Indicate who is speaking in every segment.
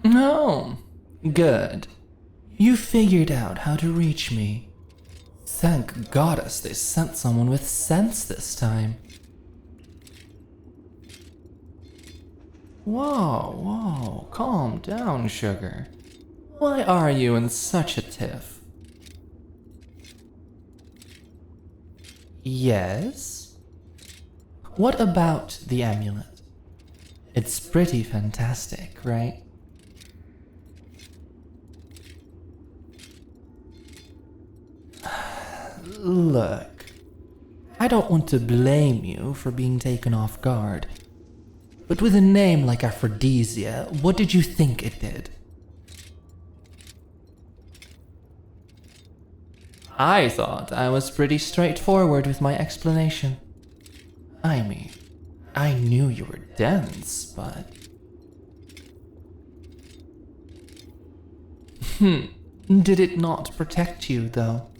Speaker 1: Oh, good. You figured out how to reach me. Thank goddess they sent someone with sense this time. Whoa, calm down, sugar. Why are you in such a tiff? Yes? What about the amulet? It's pretty fantastic, right? Look, I don't want to blame you for being taken off guard, but with a name like Aphrodisia, what did you think it did? I thought I was pretty straightforward with my explanation. I mean, I knew you were dense, but... Did it not protect you, though?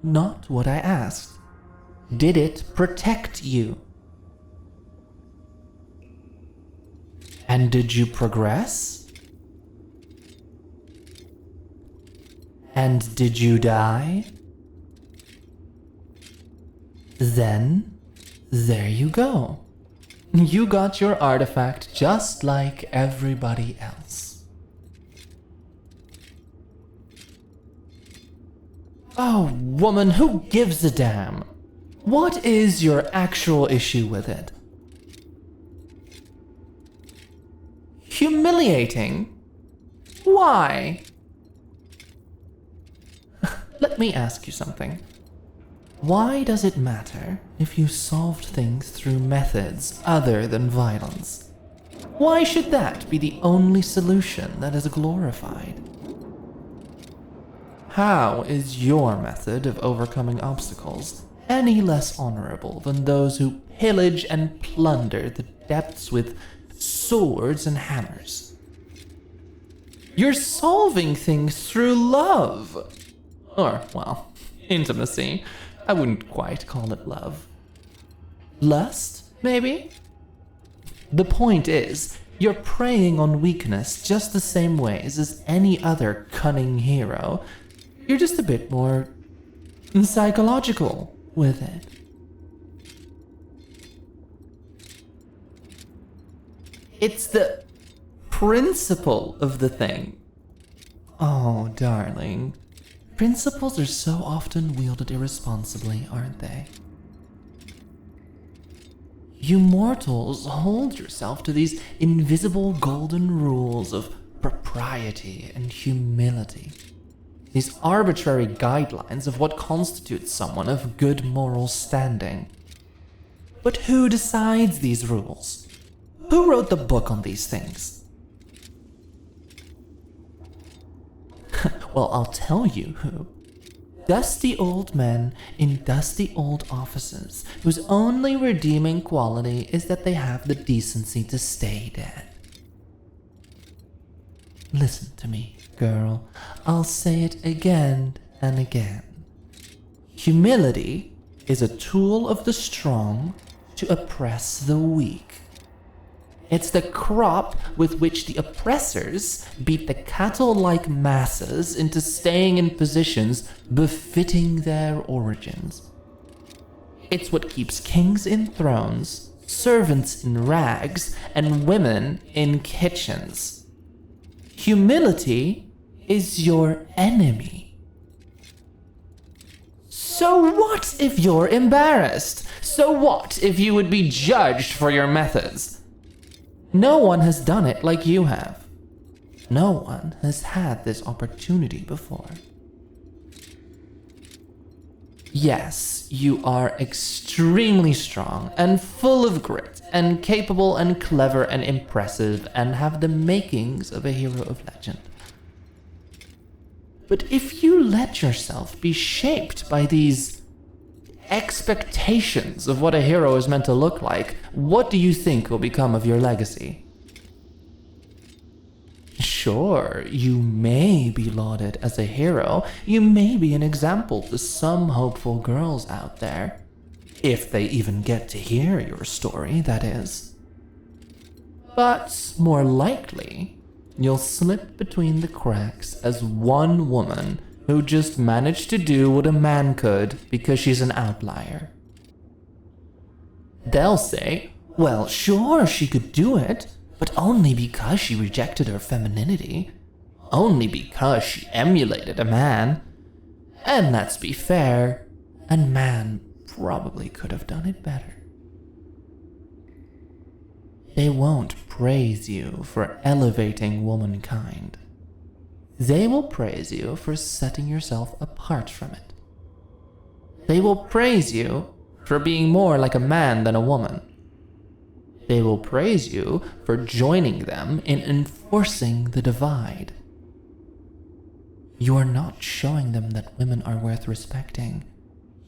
Speaker 1: Not what I asked. Did it protect you? And did you progress? And did you die? Then, there you go. You got your artifact just like everybody else. Oh, woman, who gives a damn? What is your actual issue with it? Humiliating? Why? Let me ask you something. Why does it matter if you solved things through methods other than violence? Why should that be the only solution that is glorified? How is your method of overcoming obstacles any less honorable than those who pillage and plunder the depths with swords and hammers? You're solving things through love. Or, well, intimacy. I wouldn't quite call it love. Lust, maybe? The point is, you're preying on weakness just the same ways as any other cunning hero. You're just a bit more psychological with it. It's the principle of the thing. Oh, darling. Principles are so often wielded irresponsibly, aren't they? You mortals hold yourself to these invisible golden rules of propriety and humility. These arbitrary guidelines of what constitutes someone of good moral standing. But who decides these rules? Who wrote the book on these things? Well, I'll tell you who. Dusty old men in dusty old offices whose only redeeming quality is that they have the decency to stay dead. Listen to me, girl. I'll say it again and again. Humility is a tool of the strong to oppress the weak. It's the crop with which the oppressors beat the cattle-like masses into staying in positions befitting their origins. It's what keeps kings in thrones, servants in rags, and women in kitchens. Humility is your enemy. So what if you're embarrassed? So what if you would be judged for your methods? No one has done it like you have. No one has had this opportunity before. Yes, you are extremely strong and full of grit and capable and clever and impressive and have the makings of a hero of legend. But if you let yourself be shaped by these expectations of what a hero is meant to look like, what do you think will become of your legacy? Sure, you may be lauded as a hero, you may be an example to some hopeful girls out there. If they even get to hear your story, that is. But more likely, you'll slip between the cracks as one woman who just managed to do what a man could because she's an outlier. They'll say, well, sure, she could do it, but only because she rejected her femininity. Only because she emulated a man. And let's be fair, a man probably could have done it better. They won't praise you for elevating womankind. They will praise you for setting yourself apart from it. They will praise you for being more like a man than a woman. They will praise you for joining them in enforcing the divide. You are not showing them that women are worth respecting.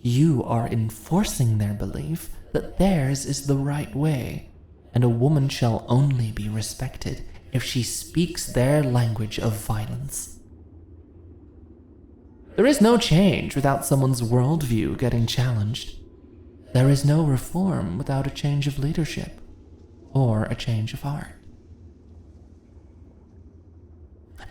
Speaker 1: You are enforcing their belief that theirs is the right way, and a woman shall only be respected if she speaks their language of violence. There is no change without someone's worldview getting challenged. There is no reform without a change of leadership or a change of heart.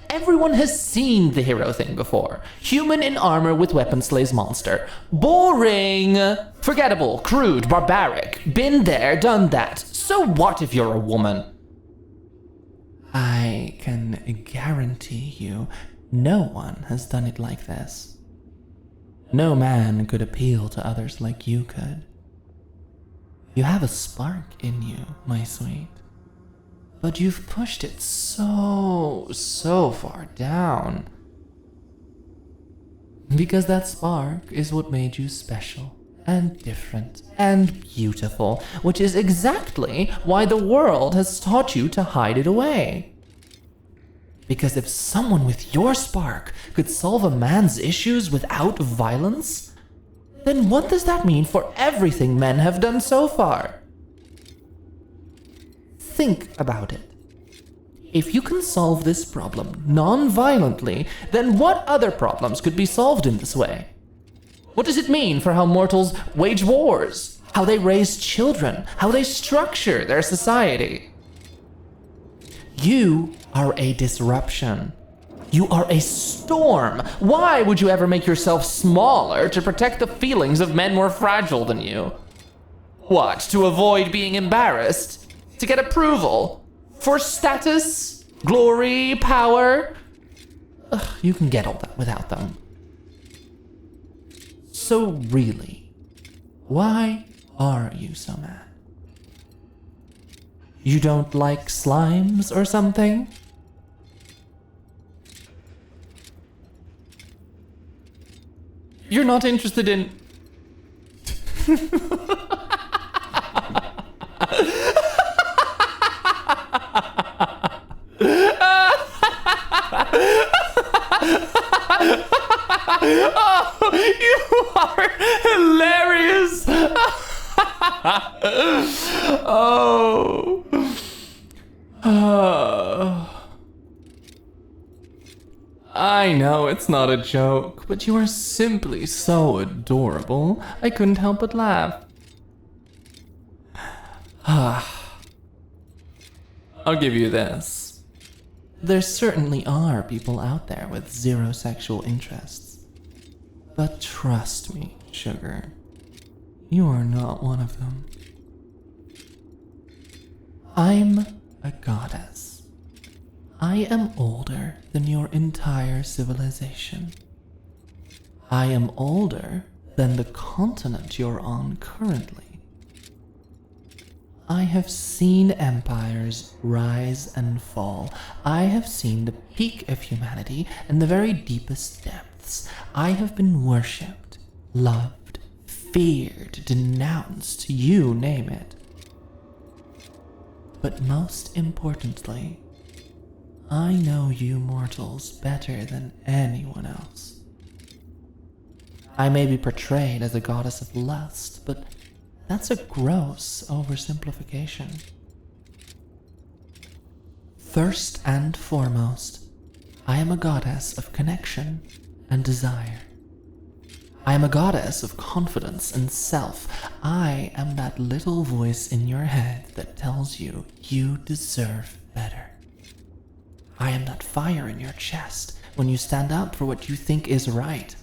Speaker 1: Everyone has seen the hero thing before. Human in armor with weapon slays monster. Boring! Forgettable, crude, barbaric. Been there, done that. So what if you're a woman? I can guarantee you, no one has done it like this. No man could appeal to others like you could. You have a spark in you, my sweet. But you've pushed it so far down. Because that spark is what made you special and different and beautiful, which is exactly why the world has taught you to hide it away. Because if someone with your spark could solve a man's issues without violence, then what does that mean for everything men have done so far? Think about it. If you can solve this problem non-violently, then what other problems could be solved in this way? What does it mean for how mortals wage wars, how they raise children, how they structure their society? You are a disruption. You are a storm. Why would you ever make yourself smaller to protect the feelings of men more fragile than you? What, to avoid being embarrassed? To get approval? For status? Glory? Power? Ugh, you can get all that without them. So really, why are you so mad? You don't like slimes or something? You're not interested in... Oh, you are hilarious! I know it's not a joke, but you are simply so adorable, I couldn't help but laugh. I'll give you this. There certainly are people out there with zero sexual interests. But trust me, sugar, you are not one of them. I'm a goddess. I am older than your entire civilization. I am older than the continent you're on currently. I have seen empires rise and fall. I have seen the peak of humanity and the very deepest depths. I have been worshipped, loved, feared, denounced, you name it. But most importantly, I know you mortals better than anyone else. I may be portrayed as a goddess of lust, but that's a gross oversimplification. First and foremost, I am a goddess of connection and desire. I am a goddess of confidence and self. I am that little voice in your head that tells you you deserve better. I am that fire in your chest when you stand up for what you think is right.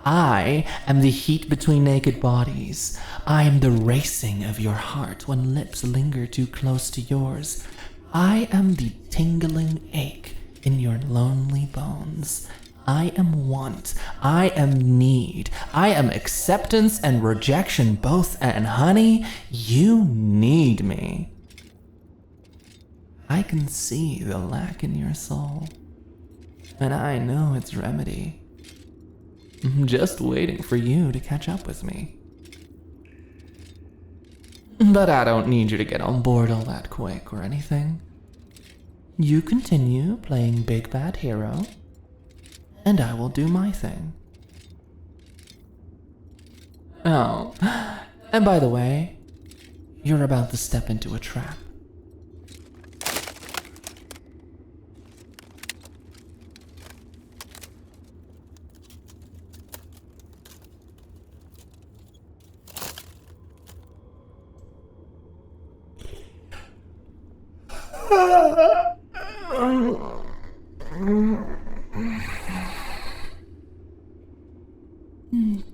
Speaker 1: I am the heat between naked bodies. I am the racing of your heart when lips linger too close to yours. I am the tingling ache in your lonely bones. I am want. I am need. I am acceptance and rejection both, and honey, you need me. I can see the lack in your soul, and I know its remedy. I'm just waiting for you to catch up with me. But I don't need you to get on board all that quick or anything. You continue playing Big Bad Hero, and I will do my thing. Oh, and by the way, you're about to step into a trap.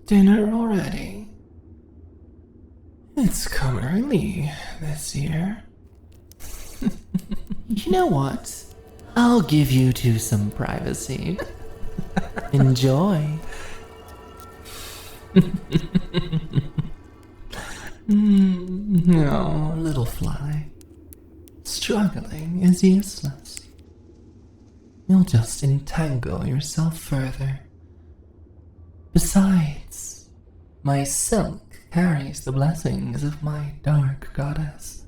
Speaker 1: Dinner already? It's come early this year. You know what? I'll give you two some privacy. Enjoy. No, little fly. Struggling is useless. You'll just entangle yourself further. Besides, my silk carries the blessings of my dark goddess.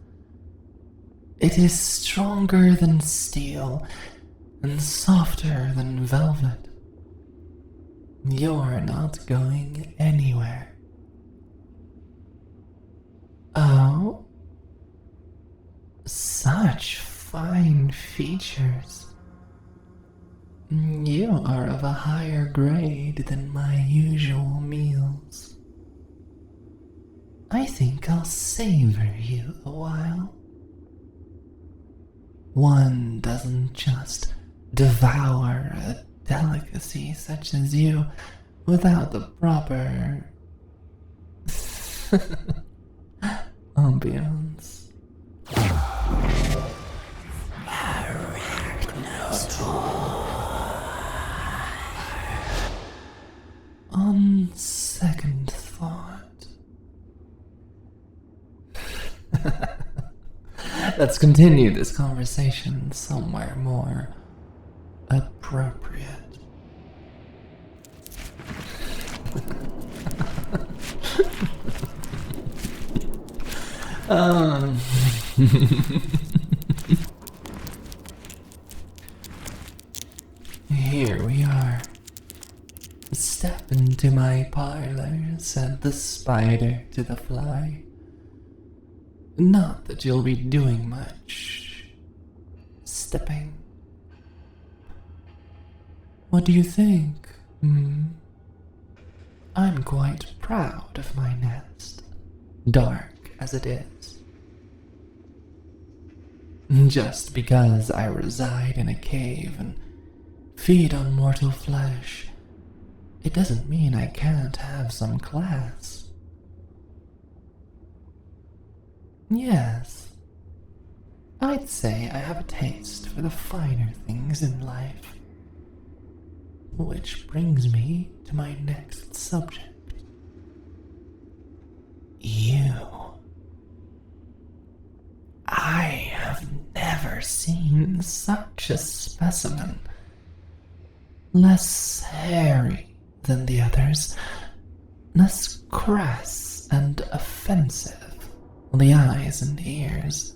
Speaker 1: It is stronger than steel and softer than velvet. You're not going anywhere. Oh? Such fine features. You are of a higher grade than my usual meals. I think I'll savor you a while. One doesn't just devour a delicacy such as you without the proper ambience. On second thought. Let's continue this conversation somewhere more appropriate. Here we are. Step into my parlor, said the spider to the fly. Not that you'll be doing much stepping. What do you think? I'm quite proud of my nest, dark as it is. Just because I reside in a cave and feed on mortal flesh, it doesn't mean I can't have some class. Yes, I'd say I have a taste for the finer things in life. Which brings me to my next subject. You. I have never seen such a specimen. Less hairy than the others, less crass and offensive on the eyes and ears.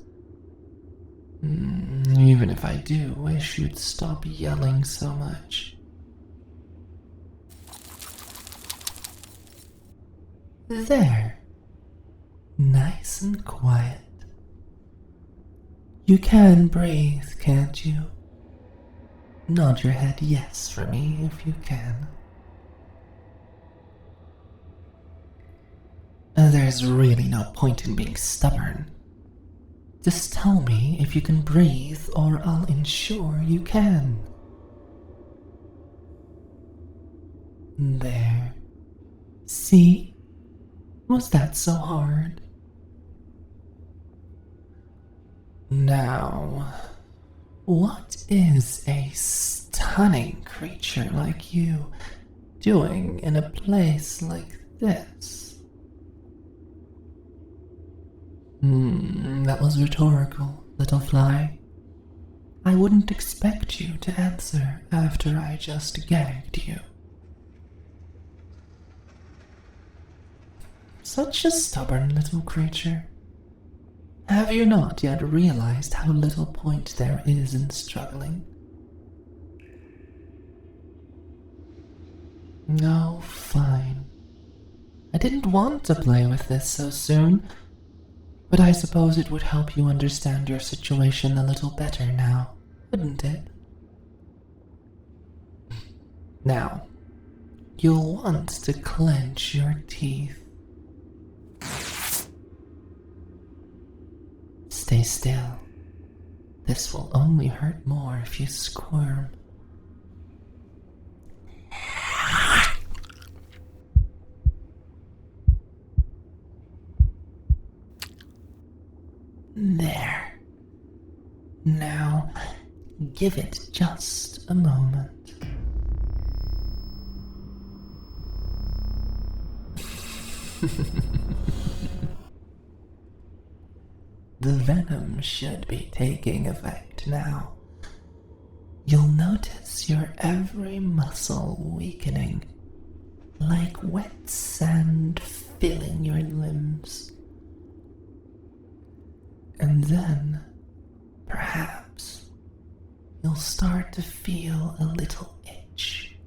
Speaker 1: Even if I do wish you'd stop yelling so much. There. Nice and quiet. You can breathe, can't you? Nod your head yes for me if you can. There's really no point in being stubborn. Just tell me if you can breathe, or I'll ensure you can. There. See? Was that so hard? Now, what is a stunning creature like you doing in a place like this? That was rhetorical, little fly. I wouldn't expect you to answer after I just gagged you. Such a stubborn little creature. Have you not yet realized how little point there is in struggling? No, fine. I didn't want to play with this so soon, but I suppose it would help you understand your situation a little better now, wouldn't it? Now, you'll want to clench your teeth. Stay still. This will only hurt more if you squirm. There. Now, give it just a moment. The venom should be taking effect now. You'll notice your every muscle weakening, like wet sand filling your limbs. And then, perhaps, you'll start to feel a little itch.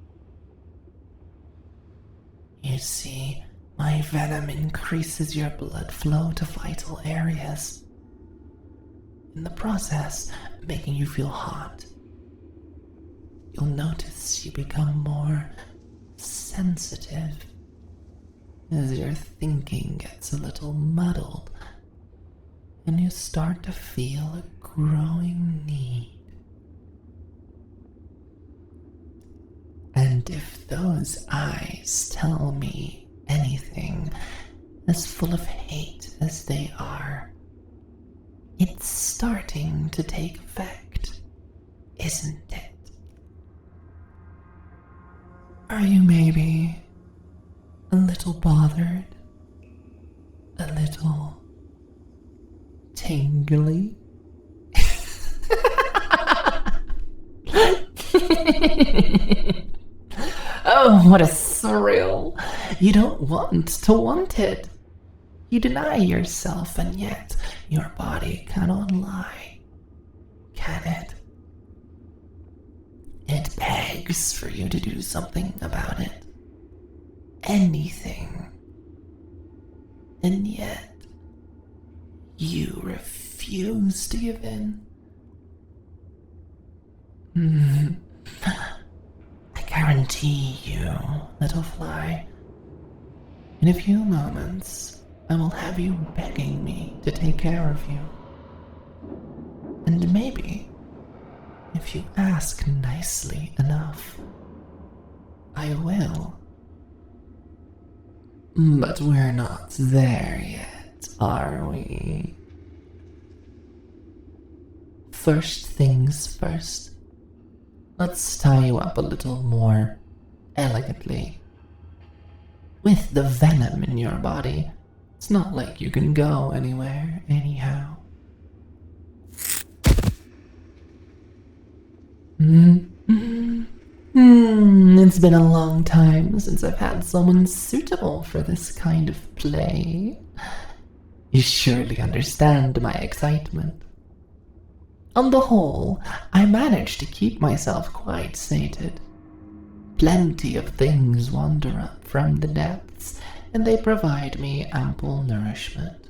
Speaker 1: You see, my venom increases your blood flow to vital areas, in the process making you feel hot. You'll notice you become more sensitive as your thinking gets a little muddled, and you start to feel a growing need. And if those eyes tell me anything as full of hate as they are, it's starting to take effect, isn't it? Are you maybe a little bothered? A little tingly? Oh, what a thrill! You don't want to want it. You deny yourself, and yet your body cannot lie, can it? It begs for you to do something about it. Anything. And yet, you refuse to give in. I guarantee you, little fly, in a few moments, I will have you begging me to take care of you. And maybe, if you ask nicely enough, I will. But we're not there yet, are we? First things first. Let's tie you up a little more elegantly. With the venom in your body, it's not like you can go anywhere anyhow. It's been a long time since I've had someone suitable for this kind of play. You surely understand my excitement. On the whole, I manage to keep myself quite sated. Plenty of things wander up from the depths, and they provide me ample nourishment.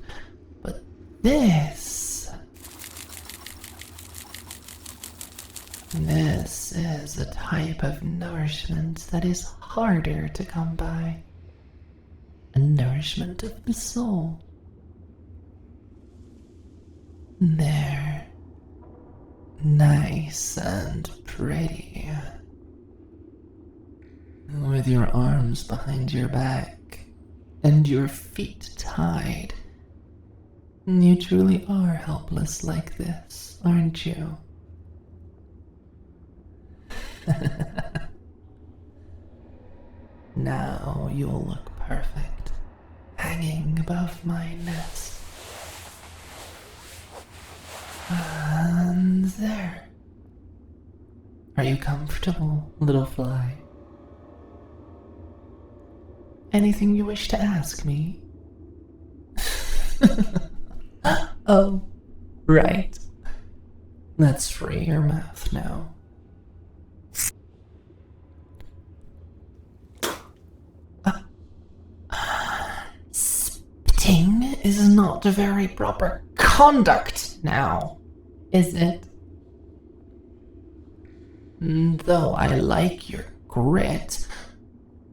Speaker 1: But this is a type of nourishment that is harder to come by. and nourishment of the soul. They're nice and pretty. With your arms behind your back and your feet tied, you truly are helpless like this, aren't you? Now you'll look perfect, hanging above my nest. And there. Are you comfortable, little fly? Anything you wish to ask me? Oh, right. Let's free your mouth now. Spitting is not very proper conduct now, is it? Though I like your grit,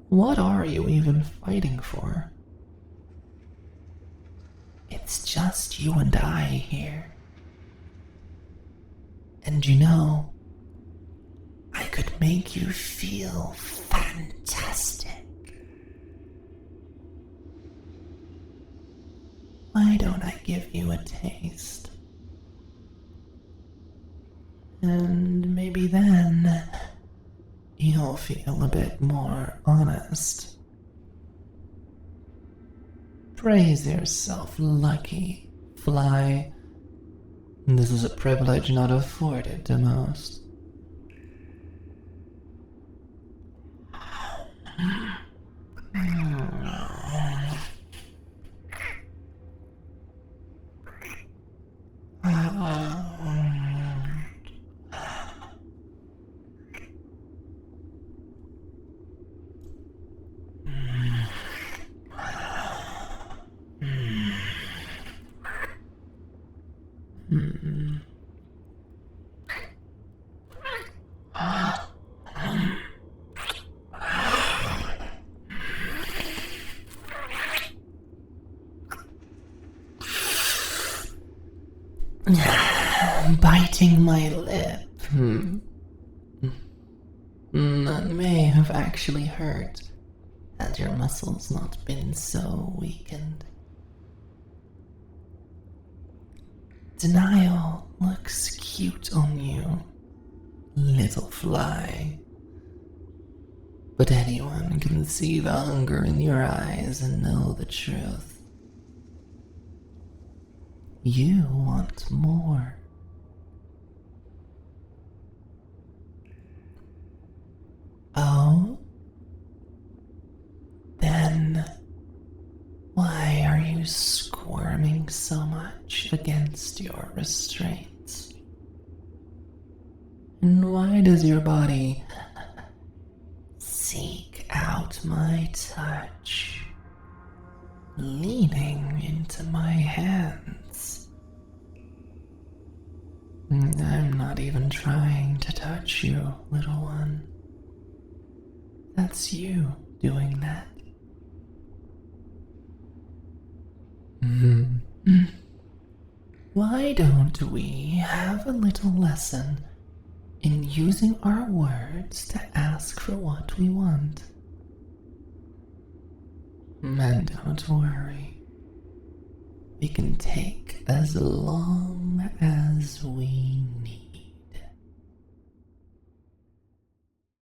Speaker 1: what are you even fighting for? It's just you and I here. And you know, I could make you feel fantastic. Why don't I give you a taste? And maybe then you'll feel a bit more honest. Praise yourself lucky, fly. This is a privilege not afforded to most. Biting my lip. That may have actually hurt, had your muscles not been so weakened. Denial looks cute on you, little fly. But anyone can see the hunger in your eyes and know the truth. You want more. Oh? Then why are you squirming so much against your restraints? And why does your body seek out my touch, leaning into my hands? I'm not even trying to touch you, little one. That's you doing that. Why don't we have a little lesson in using our words to ask for what we want? And don't worry, we can take as long as we